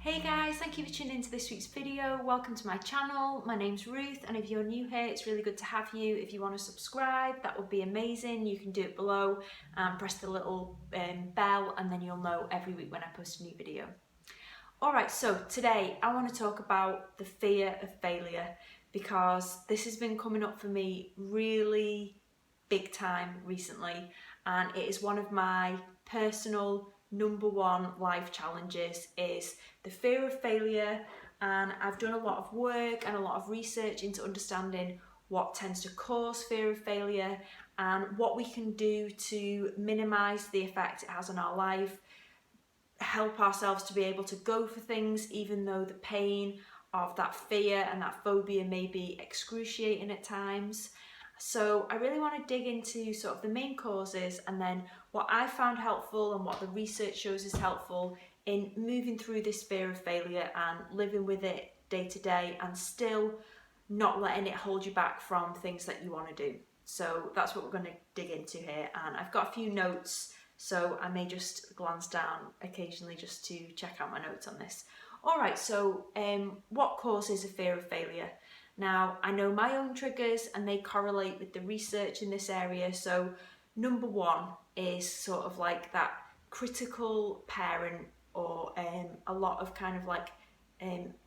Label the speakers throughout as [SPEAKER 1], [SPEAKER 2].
[SPEAKER 1] Hey guys, thank you for tuning into this week's video. Welcome to my channel. My name's Ruth, and if you're new here, it's really good to have you. If you want to subscribe, that would be amazing. You can do it below and press the little bell, and then you'll know every week when I post a new video. Alright, so today I want to talk about the fear of failure, because this has been coming up for me really big time recently, and it is one of my personal number one life challenges is the fear of failure. And I've done a lot of work and a lot of research into understanding what tends to cause fear of failure and what we can do to minimize the effect it has on our life, help ourselves to be able to go for things even though the pain of that fear and that phobia may be excruciating at times. So I really want to dig into sort of the main causes and then what I found helpful and what the research shows is helpful in moving through this fear of failure and living with it day to day and still not letting it hold you back from things that you want to do. So that's what we're going to dig into here, and I've got a few notes, so I may just glance down occasionally just to check out my notes on this. Alright, so what causes a fear of failure? Now, I know my own triggers and they correlate with the research in this area. So number one is sort of like that critical parent or a lot of kind of like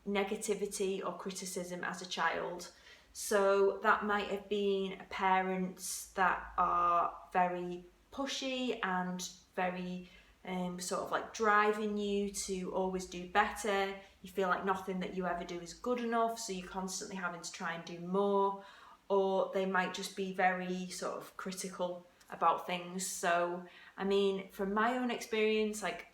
[SPEAKER 1] negativity or criticism as a child. So that might have been parents that are very pushy and very sort of like driving you to always do better. You feel like nothing that you ever do is good enough, so you're constantly having to try and do more. Or they might just be very sort of critical about things. So I mean, from my own experience, like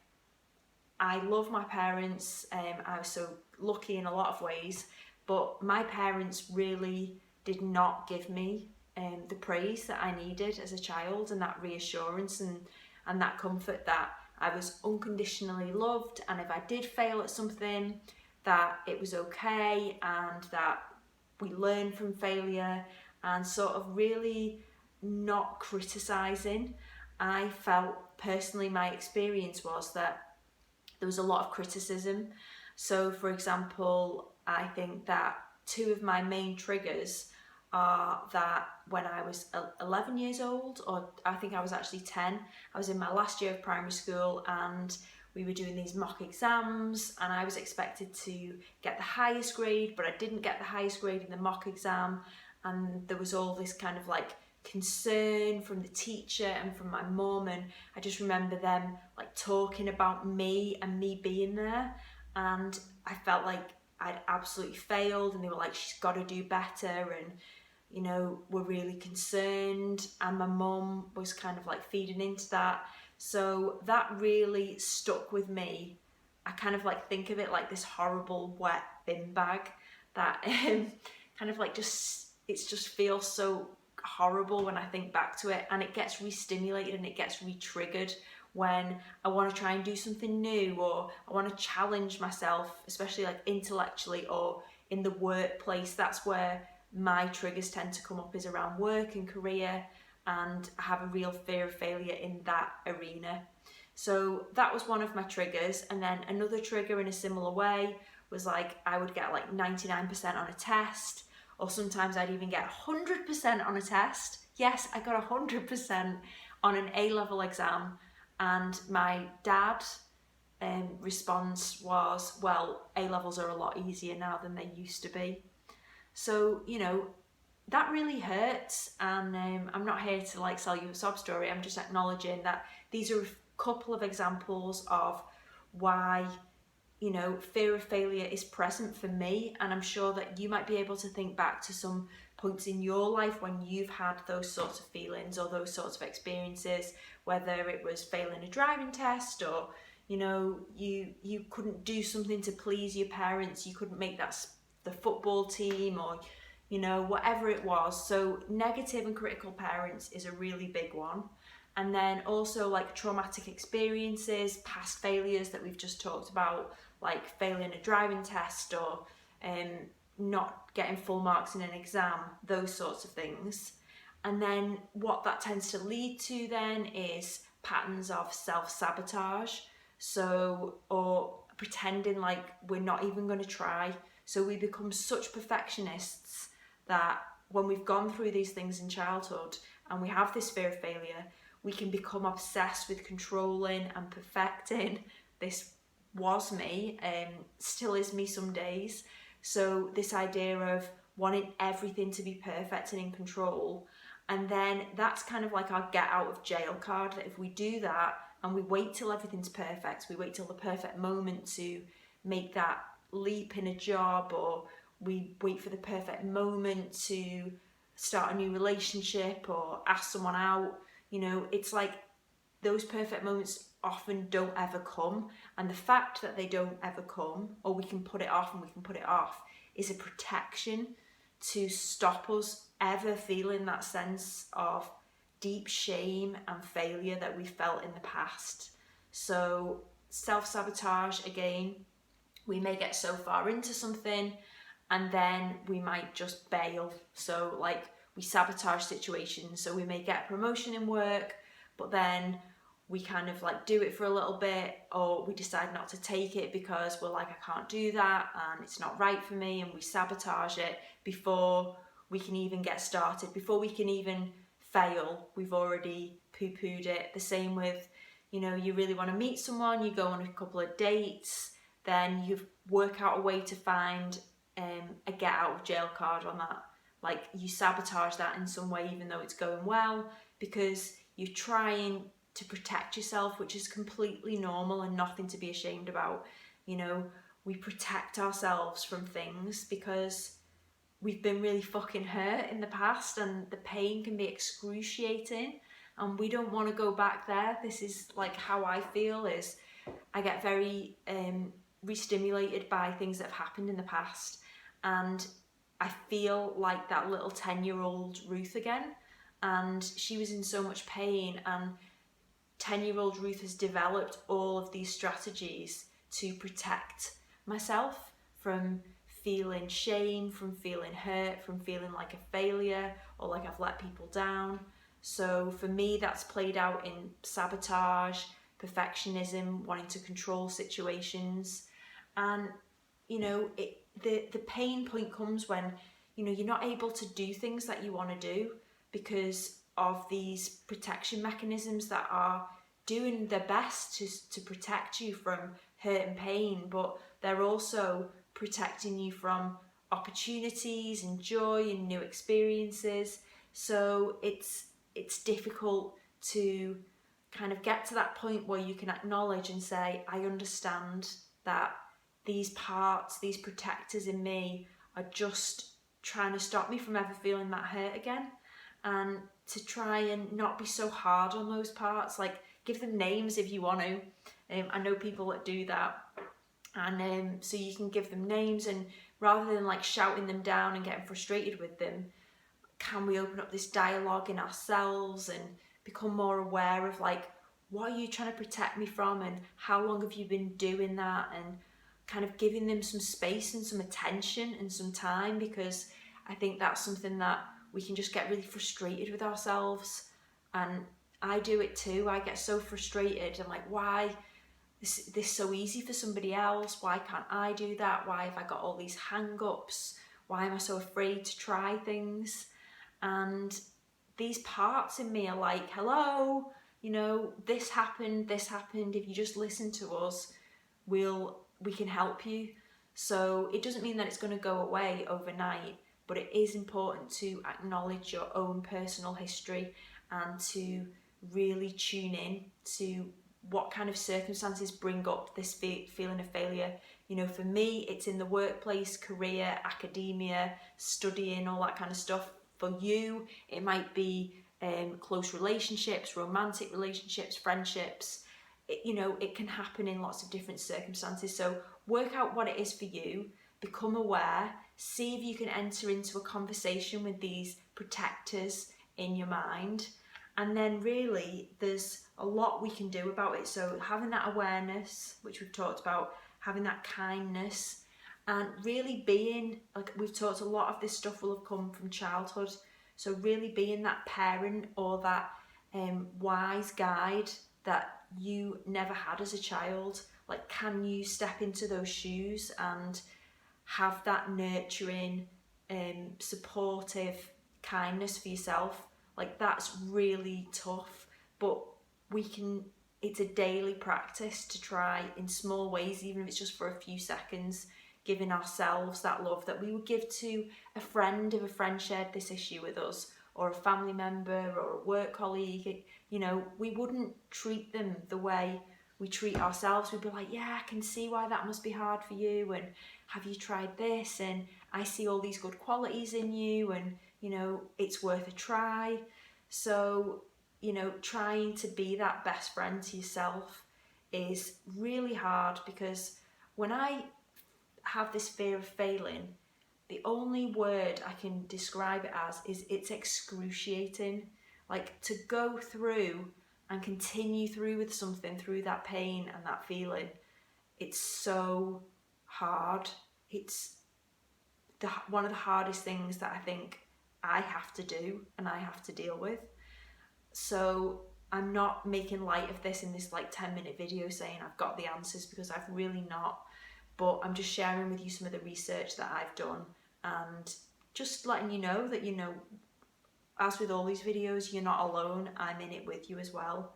[SPEAKER 1] I love my parents. I was so lucky in a lot of ways, but my parents really did not give me the praise that I needed as a child, and that reassurance and that comfort that I was unconditionally loved, and if I did fail at something, that it was okay and that we learn from failure, and sort of really not criticising. I felt personally, my experience was that there was a lot of criticism. So for example, I think that two of my main triggers are that when I was 11 years old, or I think I was actually 10, I was in my last year of primary school and we were doing these mock exams and I was expected to get the highest grade, but I didn't get the highest grade in the mock exam, and there was all this kind of like concern from the teacher and from my mum, and I just remember them like talking about me and me being there, and I felt like I'd absolutely failed, and they were like, she's got to do better, and you know, were really concerned, and my mum was kind of like feeding into that. So that really stuck with me. I kind of like think of it like this horrible wet bin bag that kind of like it just feels so horrible when I think back to it, and it gets re-stimulated and it gets re-triggered when I want to try and do something new, or I want to challenge myself, especially like intellectually or in the workplace. That's where my triggers tend to come up, is around work and career, and I have a real fear of failure in that arena. So that was one of my triggers. And then another trigger in a similar way was like I would get like 99% on a test, or sometimes I'd even get 100% on a test. Yes, I got 100% on an A-level exam, and my dad's response was, well, A-levels are a lot easier now than they used to be. So, you know, that really hurts, and I'm not here to like sell you a sob story. I'm just acknowledging that these are a couple of examples of why, you know, fear of failure is present for me, and I'm sure that you might be able to think back to some points in your life when you've had those sorts of feelings or those sorts of experiences, whether it was failing a driving test, or you know, you couldn't do something to please your parents, you couldn't make the football team, or you know, whatever it was. So negative and critical parents is a really big one. And then also like traumatic experiences, past failures that we've just talked about, like failing a driving test, or not getting full marks in an exam, those sorts of things. And then what that tends to lead to then is patterns of self-sabotage. So, or pretending like we're not even going to try. So we become such perfectionists that when we've gone through these things in childhood and we have this fear of failure, we can become obsessed with controlling and perfecting. This was me, still is me some days. So this idea of wanting everything to be perfect and in control, and then that's kind of like our get out of jail card, that if we do that and we wait till everything's perfect, we wait till the perfect moment to make that leap in a job, or we wait for the perfect moment to start a new relationship or ask someone out, you know, it's like those perfect moments often don't ever come. And the fact that they don't ever come, or we can put it off and we can put it off, is a protection to stop us ever feeling that sense of deep shame and failure that we felt in the past. So self-sabotage, again, we may get so far into something and then we might just bail. So like we sabotage situations. So we may get a promotion in work, but then we kind of like do it for a little bit, or we decide not to take it because we're like, I can't do that and it's not right for me, and we sabotage it before we can even get started. Before we can even fail, we've already poo-pooed it. The same with, you know, you really want to meet someone, you go on a couple of dates, then you work out a way to find a get out of jail card on that. Like you sabotage that in some way, even though it's going well, because you're trying to protect yourself, which is completely normal and nothing to be ashamed about. You know, we protect ourselves from things because we've been really fucking hurt in the past, and the pain can be excruciating, and we don't want to go back there. This is like how I feel, is I get very re-stimulated by things that have happened in the past, and I feel like that little 10-year-old Ruth again, and she was in so much pain, and 10-year-old Ruth has developed all of these strategies to protect myself from feeling shame, from feeling hurt, from feeling like a failure or like I've let people down. So for me, that's played out in sabotage, perfectionism, wanting to control situations. And, you know, the pain point comes when, you know, you're not able to do things that you want to do because of these protection mechanisms that are doing their best to protect you from hurt and pain, but they're also protecting you from opportunities and joy and new experiences. So it's difficult to kind of get to that point where you can acknowledge and say, I understand that these parts, these protectors in me are just trying to stop me from ever feeling that hurt again. And to try and not be so hard on those parts, like give them names if you want to. I know people that do that, and so you can give them names, and rather than like shouting them down and getting frustrated with them, can we open up this dialogue in ourselves and become more aware of like, what are you trying to protect me from, and how long have you been doing that, and kind of giving them some space and some attention and some time, because I think that's something that we can just get really frustrated with ourselves. And I do it too. I get so frustrated. I'm like, why is this so easy for somebody else? Why can't I do that? Why have I got all these hang-ups? Why am I so afraid to try things? And these parts in me are like, hello, you know, this happened. If you just listen to us, we can help you. So it doesn't mean that it's going to go away overnight, but it is important to acknowledge your own personal history and to really tune in to what kind of circumstances bring up this feeling of failure. You know, for me, it's in the workplace, career, academia, studying, all that kind of stuff. For you, it might be close relationships, romantic relationships, friendships. It can happen in lots of different circumstances. So work out what it is for you, become aware, see if you can enter into a conversation with these protectors in your mind. And then really there's a lot we can do about it. So having that awareness, which we've talked about, having that kindness, and really being, like we've talked, a lot of this stuff will have come from childhood. So really being that parent or that wise guide that you never had as a child. Like, can you step into those shoes and have that nurturing, supportive kindness for yourself? Like, that's really tough, but it's a daily practice to try in small ways, even if it's just for a few seconds, giving ourselves that love that we would give to a friend if a friend shared this issue with us, or a family member or a work colleague. We wouldn't treat them the way we treat ourselves. We'd be like, yeah, I can see why that must be hard for you, and have you tried this, and I see all these good qualities in you, and it's worth a try. So trying to be that best friend to yourself is really hard, because when I have this fear of failing, the only word I can describe it as is it's excruciating. Like, to go through and continue through with something, through that pain and that feeling, it's so hard. It's one of the hardest things that I think I have to do and I have to deal with. So I'm not making light of this in this 10-minute video saying I've got the answers, because I've really not. But I'm just sharing with you some of the research that I've done, and just letting you know that, as with all these videos, you're not alone. I'm in it with you as well.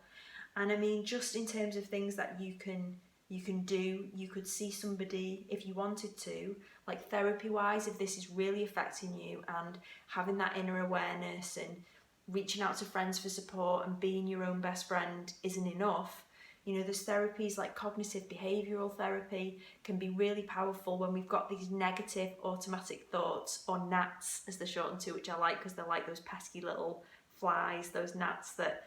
[SPEAKER 1] And I mean, just in terms of things that you can do, you could see somebody if you wanted to, like therapy wise, if this is really affecting you, and having that inner awareness and reaching out to friends for support and being your own best friend isn't enough. There's therapies like cognitive behavioural therapy can be really powerful when we've got these negative automatic thoughts, or gnats as they're shortened to, which I like because they're like those pesky little flies, those gnats that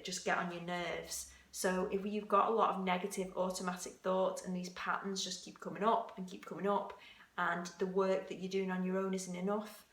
[SPEAKER 1] just get on your nerves. So if you've got a lot of negative automatic thoughts and these patterns just keep coming up and keep coming up, and the work that you're doing on your own isn't enough,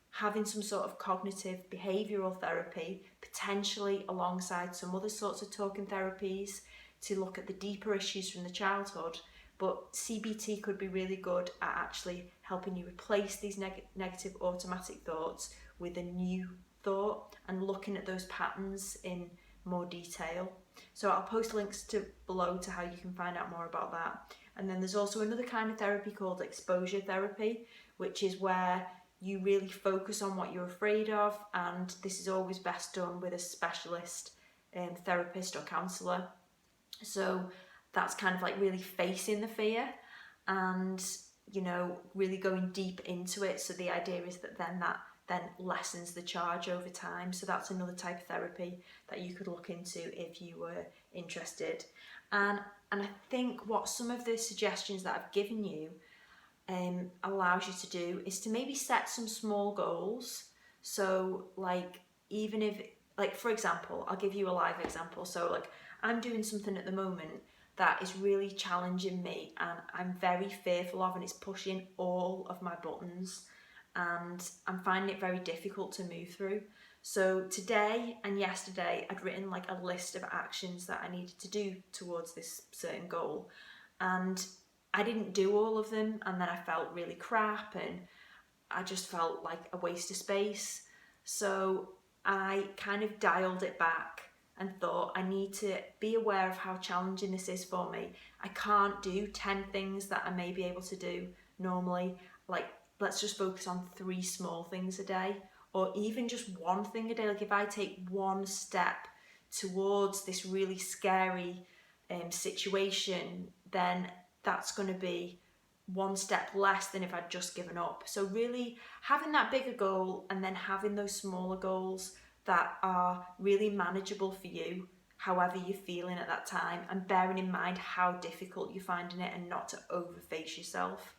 [SPEAKER 1] having some sort of cognitive behavioural therapy, potentially alongside some other sorts of talking therapies, to look at the deeper issues from the childhood. But CBT could be really good at actually helping you replace these negative automatic thoughts with a new thought, and looking at those patterns in more detail. So I'll post links below to how you can find out more about that. And then there's also another kind of therapy called exposure therapy, which is where you really focus on what you're afraid of, and this is always best done with a specialist therapist or counsellor. So that's kind of like really facing the fear and really going deep into it. So the idea is that then lessens the charge over time. So that's another type of therapy that you could look into if you were interested. And I think what some of the suggestions that I've given you allows you to do is to maybe set some small goals. So even if, for example, I'll give you a live example. So I'm doing something at the moment that is really challenging me, and I'm very fearful of, and it's pushing all of my buttons, and I'm finding it very difficult to move through. So today and yesterday I'd written a list of actions that I needed to do towards this certain goal, and I didn't do all of them, and then I felt really crap and I just felt like a waste of space. So I kind of dialed it back and thought, I need to be aware of how challenging this is for me. I can't do 10 things that I may be able to do normally. Let's just focus on 3 small things a day, or even just one thing a day. If I take one step towards this really scary situation, then that's going to be one step less than if I'd just given up. So really having that bigger goal, and then having those smaller goals that are really manageable for you, however you're feeling at that time, and bearing in mind how difficult you're finding it, and not to overface yourself.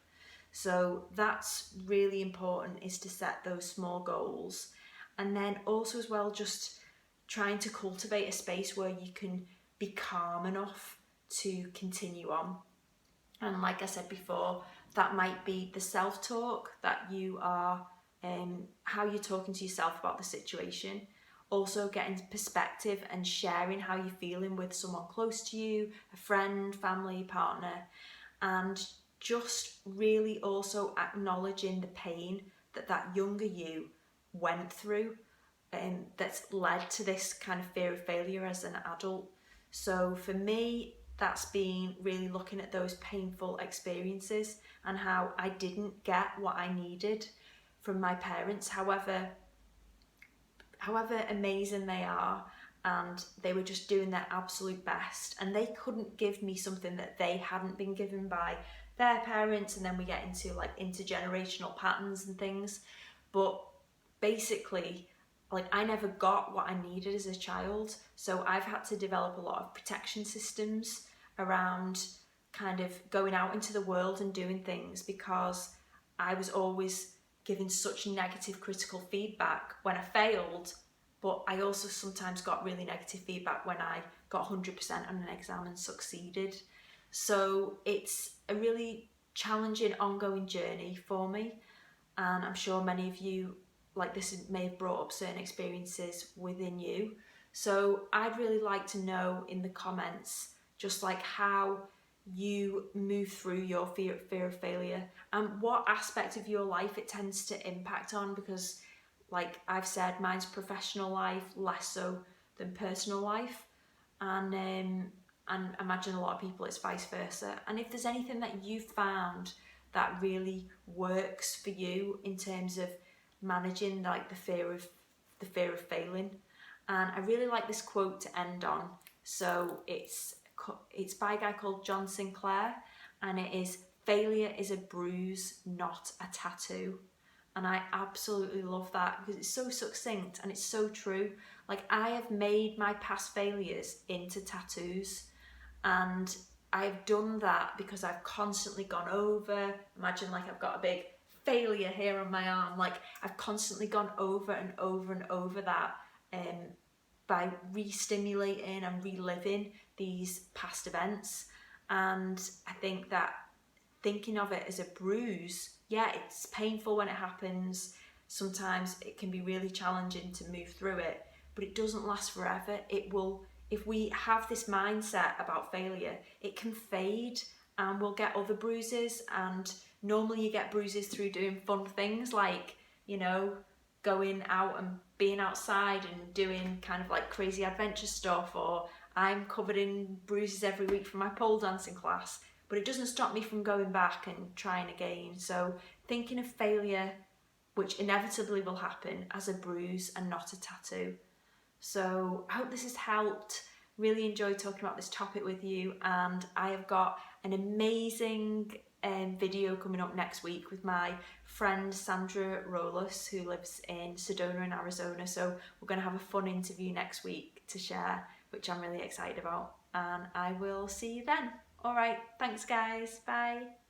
[SPEAKER 1] So that's really important, is to set those small goals. And then also as well, just trying to cultivate a space where you can be calm enough to continue on. And like I said before, that might be the self-talk that you are, how you're talking to yourself about the situation. Also getting perspective and sharing how you're feeling with someone close to you, a friend, family, partner, and just really also acknowledging the pain that younger you went through, that's led to this kind of fear of failure as an adult. So for me, that's been really looking at those painful experiences and how I didn't get what I needed from my parents, however amazing they are, and they were just doing their absolute best, and they couldn't give me something that they hadn't been given by their parents. And then we get into like intergenerational patterns and things, but basically, like, I never got what I needed as a child, so I've had to develop a lot of protection systems around kind of going out into the world and doing things, because I was always given such negative critical feedback when I failed, but I also sometimes got really negative feedback when I got 100% on an exam and succeeded. So it's a really challenging ongoing journey for me, and I'm sure many of you, like, this may have brought up certain experiences within you. So I'd really like to know in the comments just like how you move through your fear of failure, and what aspect of your life it tends to impact on, because like I've said, mine's professional life less so than personal life, and imagine a lot of people it's vice versa. And if there's anything that you've found that really works for you in terms of managing like the fear of failing. And I really like this quote to end on. So it's by a guy called John Sinclair, and it is, "Failure is a bruise, not a tattoo." And I absolutely love that because it's so succinct and it's so true. Like, I have made my past failures into tattoos, and I've done that because I've constantly gone over, imagine like I've got a big failure here on my arm, like I've constantly gone over and over and over that, by re-stimulating and reliving these past events. And I think that thinking of it as a bruise, yeah, it's painful when it happens. Sometimes it can be really challenging to move through it, but it doesn't last forever. It will, if we have this mindset about failure, it can fade and we'll get other bruises. And normally you get bruises through doing fun things like, you know, going out and being outside and doing kind of like crazy adventure stuff, or I'm covered in bruises every week from my pole dancing class, but it doesn't stop me from going back and trying again. So thinking of failure, which inevitably will happen, as a bruise and not a tattoo. So I hope this has helped. Really enjoyed talking about this topic with you, and I have got an amazing video coming up next week with my friend Sandra Rolus, who lives in Sedona in Arizona. So we're going to have a fun interview next week to share, which I'm really excited about, and I will see you then. All right, thanks guys, bye.